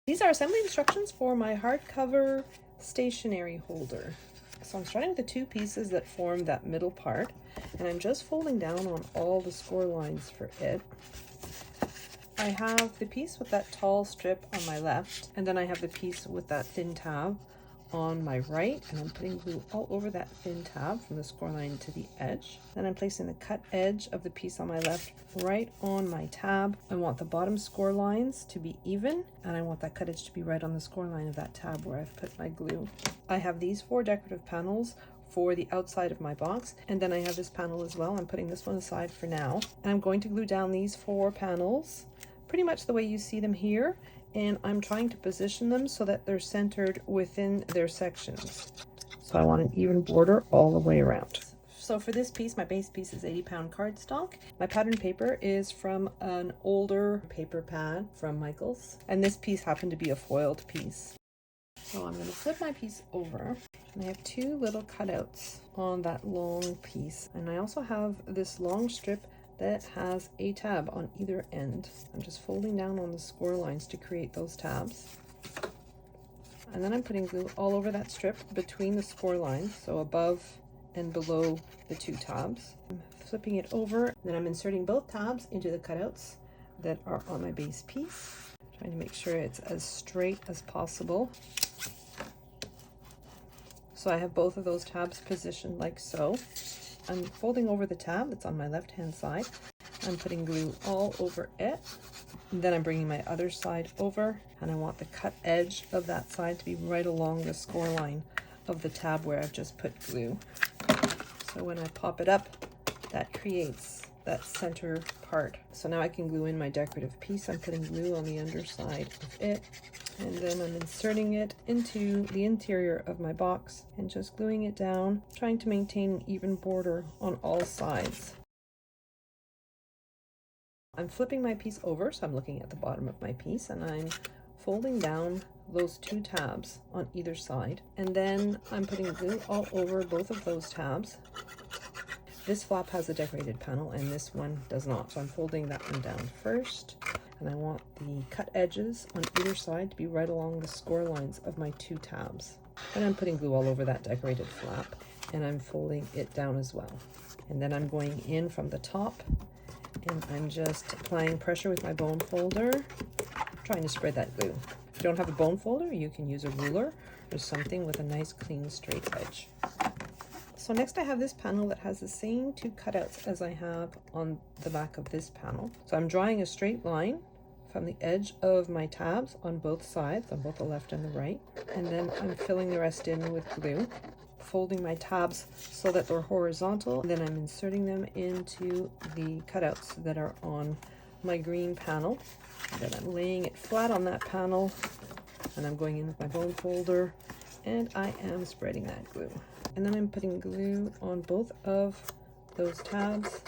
These are assembly instructions for my hardcover stationery holder. So I'm starting with the two pieces that form that middle part, and I'm just folding down on all the score lines for it. I have the piece with that tall strip on my left, and then I have the piece with that thin tab on my right, and I'm putting glue all over that thin tab from the score line to the edge. Then I'm placing the cut edge of the piece on my left right on my tab. I want the bottom score lines to be even, and I want that cut edge to be right on the score line of that tab where I've put my glue. I have these 4 decorative panels for the outside of my box, and then I have this panel as well. I'm putting this one aside for now, and I'm going to glue down these 4 panels pretty much the way you see them here, and I'm trying to position them so that they're centered within their sections. So I want an even border all the way around. So for this piece, my base piece is 80-pound cardstock. My pattern paper is from an older paper pad from Michaels, and this piece happened to be a foiled piece. So I'm going to flip my piece over, and I have 2 little cutouts on that long piece, and I also have this long strip that has a tab on either end. I'm just folding down on the score lines to create those tabs. And then I'm putting glue all over that strip between the score lines, so above and below the 2 tabs. I'm flipping it over, then I'm inserting both tabs into the cutouts that are on my base piece, trying to make sure it's as straight as possible. So I have both of those tabs positioned like so. I'm folding over the tab that's on my left hand side. I'm putting glue all over it. And then I'm bringing my other side over, and I want the cut edge of that side to be right along the score line of the tab where I've just put glue. So when I pop it up, that creates that center part. So now I can glue in my decorative piece. I'm putting glue on the underside of it, and then I'm inserting it into the interior of my box and just gluing it down, trying to maintain an even border on all sides. I'm flipping my piece over, so I'm looking at the bottom of my piece, and I'm folding down those 2 tabs on either side, and then I'm putting glue all over both of those tabs. This flap has a decorated panel and this one does not, so I'm folding that one down first, and I want the cut edges on either side to be right along the score lines of my 2 tabs. And I'm putting glue all over that decorated flap, and I'm folding it down as well. And then I'm going in from the top, and I'm just applying pressure with my bone folder, trying to spread that glue. If you don't have a bone folder, you can use a ruler or something with a nice clean straight edge. So next I have this panel that has the same 2 cutouts as I have on the back of this panel. So I'm drawing a straight line from the edge of my tabs on both sides, on both the left and the right, and then I'm filling the rest in with glue, folding my tabs so that they're horizontal, and then I'm inserting them into the cutouts that are on my green panel. And then I'm laying it flat on that panel, and I'm going in with my bone folder, and I am spreading that glue. And then I'm putting glue on both of those tabs,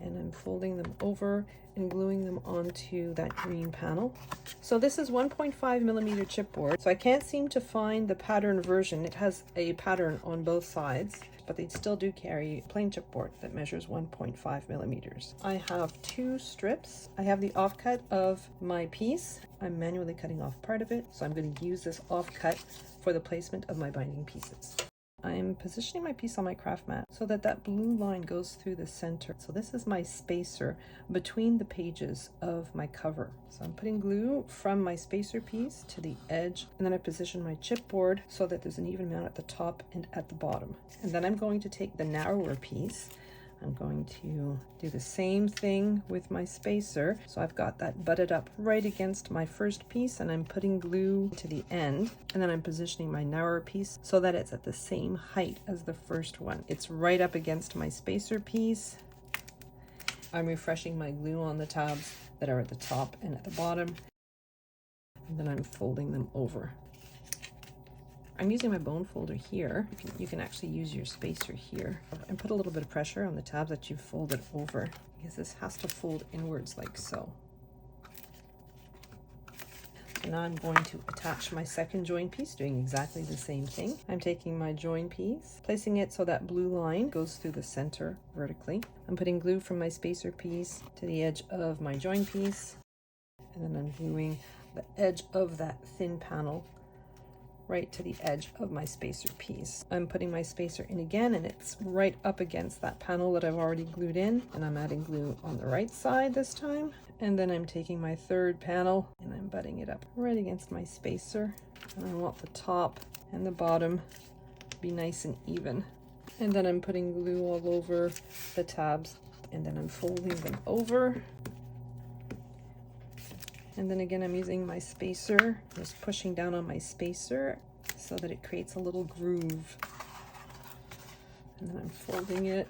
and I'm folding them over and gluing them onto that green panel. So this is 1.5mm chipboard. So I can't seem to find the pattern version. It has a pattern on both sides, but they still do carry plain chipboard that measures 1.5mm. I have 2 strips. I have the offcut of my piece. I'm manually cutting off part of it, so I'm going to use this offcut for the placement of my binding pieces. I'm positioning my piece on my craft mat so that that blue line goes through the center. So this is my spacer between the pages of my cover. So I'm putting glue from my spacer piece to the edge, and then I position my chipboard so that there's an even amount at the top and at the bottom. And then I'm going to take the narrower piece. I'm going to do the same thing with my spacer. So I've got that butted up right against my first piece, and I'm putting glue to the end, and then I'm positioning my narrower piece so that it's at the same height as the first one. It's right up against my spacer piece. I'm refreshing my glue on the tabs that are at the top and at the bottom, and then I'm folding them over. I'm using my bone folder here. You can actually use your spacer here, and put a little bit of pressure on the tabs that you've folded over, because this has to fold inwards like so. So now I'm going to attach my second join piece, doing exactly the same thing. I'm taking my join piece, placing it so that blue line goes through the center vertically. I'm putting glue from my spacer piece to the edge of my join piece, and then I'm gluing the edge of that thin panel right to the edge of my spacer piece. I'm putting my spacer in again, and it's right up against that panel that I've already glued in, and I'm adding glue on the right side this time. And then I'm taking my third panel and I'm butting it up right against my spacer, and I want the top and the bottom to be nice and even. And then I'm putting glue all over the tabs, and then I'm folding them over. And then again, I'm using my spacer, just pushing down on my spacer so that it creates a little groove. And then I'm folding it.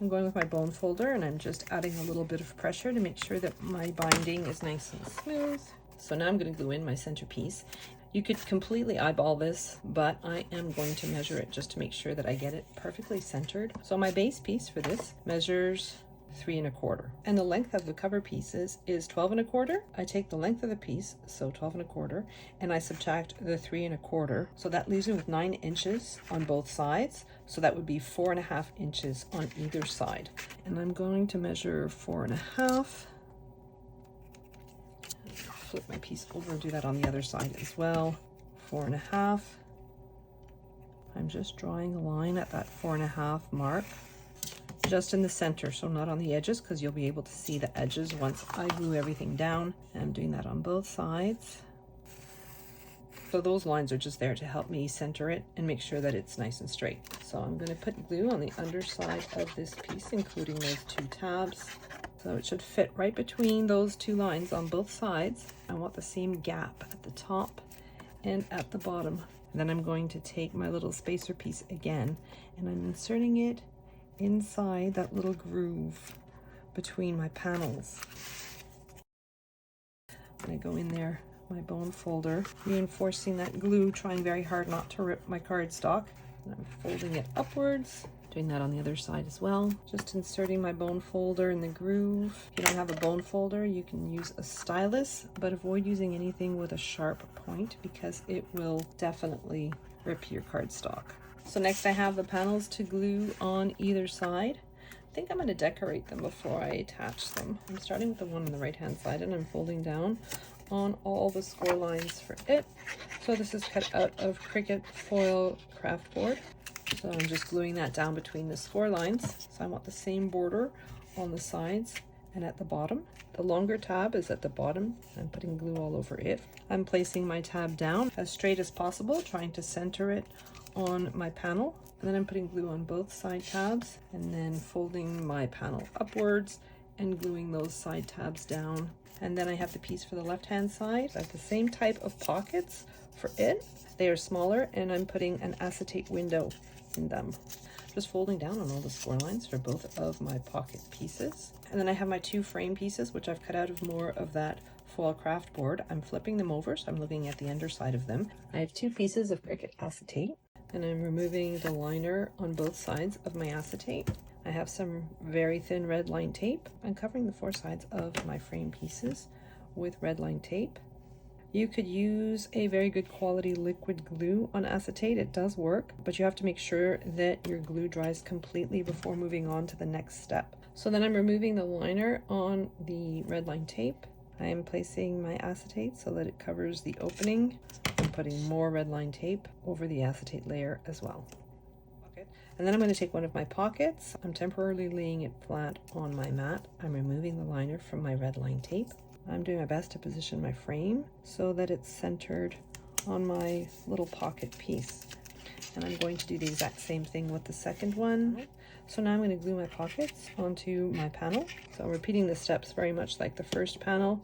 I'm going with my bone folder, and I'm just adding a little bit of pressure to make sure that my binding is nice and smooth. So now I'm going to glue in my centerpiece. You could completely eyeball this, but I am going to measure it just to make sure that I get it perfectly centered. So my base piece for this measures 3 1/4, and the length of the cover pieces is 12 1/4. I take the length of the piece, so 12 1/4, and I subtract the 3 1/4, so that leaves me with 9 inches on both sides. So that would be 4 1/2 inches on either side, and I'm going to measure 4 1/2. Flip my piece over and do that on the other side as well. 4 1/2. I'm just drawing a line at that 4 1/2 mark, just in the center, so not on the edges, because you'll be able to see the edges once I glue everything down. And I'm doing that on both sides. So those lines are just there to help me center it and make sure that it's nice and straight. So I'm going to put glue on the underside of this piece, including those 2 tabs. So it should fit right between those 2 lines on both sides. I want the same gap at the top and at the bottom. And then I'm going to take my little spacer piece again, and I'm inserting it inside that little groove between my panels. I'm going to go in there, my bone folder, reinforcing that glue, trying very hard not to rip my cardstock. And I'm folding it upwards, doing that on the other side as well. Just inserting my bone folder in the groove. If you don't have a bone folder, you can use a stylus, but avoid using anything with a sharp point because it will definitely rip your cardstock. So next I have the panels to glue on either side. I think I'm going to decorate them before I attach them. I'm starting with the one on the right hand side, and I'm folding down on all the score lines for it. So this is cut out of Cricut foil craft board. So I'm just gluing that down between the score lines. So I want the same border on the sides and at the bottom. The longer tab is at the bottom. I'm putting glue all over it. I'm placing my tab down as straight as possible, trying to center it on my panel. And then I'm putting glue on both side tabs, and then folding my panel upwards and gluing those side tabs down. And then I have the piece for the left hand side. I have the same type of pockets for it. They are smaller, and I'm putting an acetate window in them. Just folding down on all the score lines for both of my pocket pieces. And then I have my 2 frame pieces, which I've cut out of more of that foil craft board. I'm flipping them over, so I'm looking at the underside of them. I have 2 pieces of Cricut acetate, and I'm removing the liner on both sides of my acetate. I have some very thin red line tape. I'm covering the 4 sides of my frame pieces with red line tape. You could use a very good quality liquid glue on acetate. It does work, but you have to make sure that your glue dries completely before moving on to the next step. So then I'm removing the liner on the red line tape. I am placing my acetate so that it covers the opening. I'm putting more red line tape over the acetate layer as well. Okay. And then I'm going to take one of my pockets. I'm temporarily laying it flat on my mat. I'm removing the liner from my red line tape. I'm doing my best to position my frame so that it's centered on my little pocket piece. And I'm going to do the exact same thing with the second one. So now I'm going to glue my pockets onto my panel. So I'm repeating the steps very much like the first panel.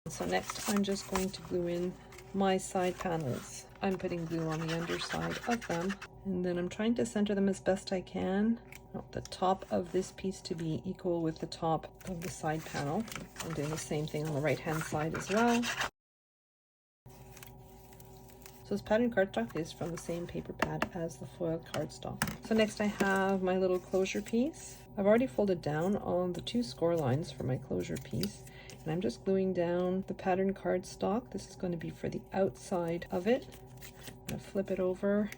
So next I'm just going to glue in my side panels. I'm putting glue on the underside of them, and then I'm trying to center them as best I can. I want the top of this piece to be equal with the top of the side panel. I'm doing the same thing on the right hand side as well. So this pattern cardstock is from the same paper pad as the foil cardstock. So next I have my little closure piece. I've already folded down on the 2 score lines for my closure piece, and I'm just gluing down the pattern cardstock. This is going to be for the outside of it. I'm going to flip it over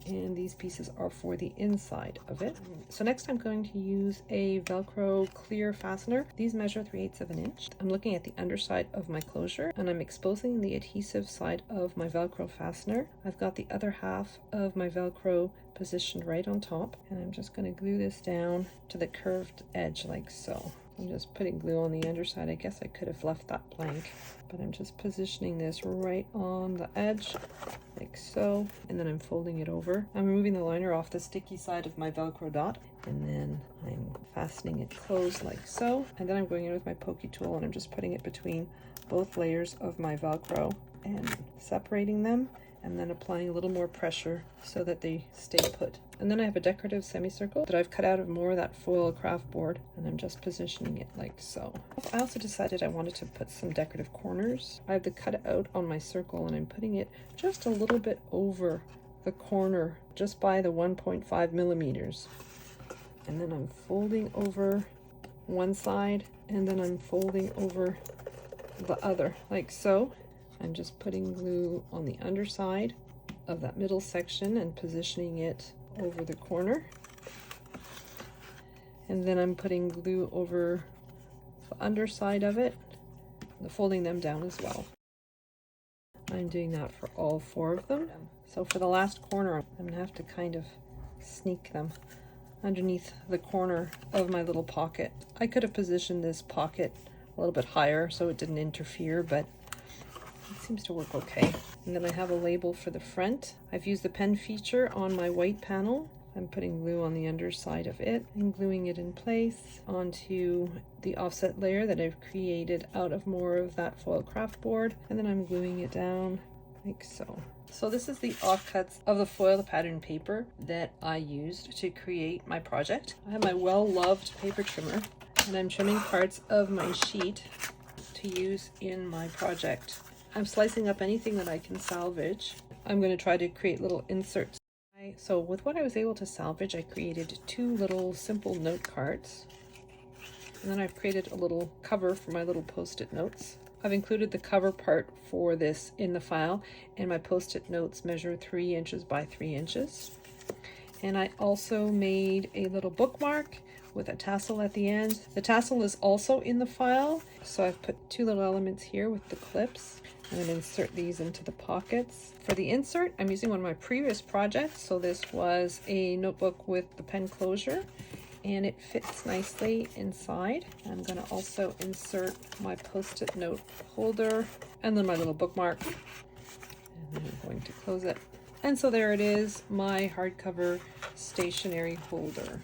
and these pieces are for the inside of it. So next I'm going to use a Velcro clear fastener. These measure 3/8 of an inch. I'm looking at the underside of my closure and I'm exposing the adhesive side of my Velcro fastener. I've got the other half of my Velcro positioned right on top, and I'm just going to glue this down to the curved edge like so. I'm just putting glue on the underside. I guess I could have left that blank, but I'm just positioning this right on the edge like so, and then I'm folding it over. I'm removing the liner off the sticky side of my Velcro dot, and then I'm fastening it closed like so, and then I'm going in with my pokey tool and I'm just putting it between both layers of my Velcro and separating them, and then applying a little more pressure so that they stay put. And then I have a decorative semicircle that I've cut out of more of that foil craft board, and I'm just positioning it like so. I also decided I wanted to put some decorative corners. I have the cut out on my circle and I'm putting it just a little bit over the corner, just by the 1.5 millimeters. And then I'm folding over one side and then I'm folding over the other like so. I'm just putting glue on the underside of that middle section and positioning it over the corner. And then I'm putting glue over the underside of it, folding them down as well. I'm doing that for all 4 of them. So for the last corner, I'm gonna have to kind of sneak them underneath the corner of my little pocket. I could have positioned this pocket a little bit higher so it didn't interfere, but it seems to work okay. And then I have a label for the front. I've used the pen feature on my white panel. I'm putting glue on the underside of it and gluing it in place onto the offset layer that I've created out of more of that foil craft board, and then I'm gluing it down like so. So this is the offcuts of the foil pattern paper that I used to create my project. I have my well-loved paper trimmer and I'm trimming parts of my sheet to use in my project. I'm slicing up anything that I can salvage. I'm going to try to create little inserts. So with what I was able to salvage, I created 2 little simple note cards. And then I've created a little cover for my little post-it notes. I've included the cover part for this in the file, and my post-it notes measure 3 inches by 3 inches. And I also made a little bookmark with a tassel at the end. The tassel is also in the file, so I've put 2 little elements here with the clips. I'm going to insert these into the pockets. For the insert, I'm using one of my previous projects. So this was a notebook with the pen closure, and it fits nicely inside. I'm going to also insert my post-it note holder and then my little bookmark. And then I'm going to close it. And so there it is, my hardcover stationery holder.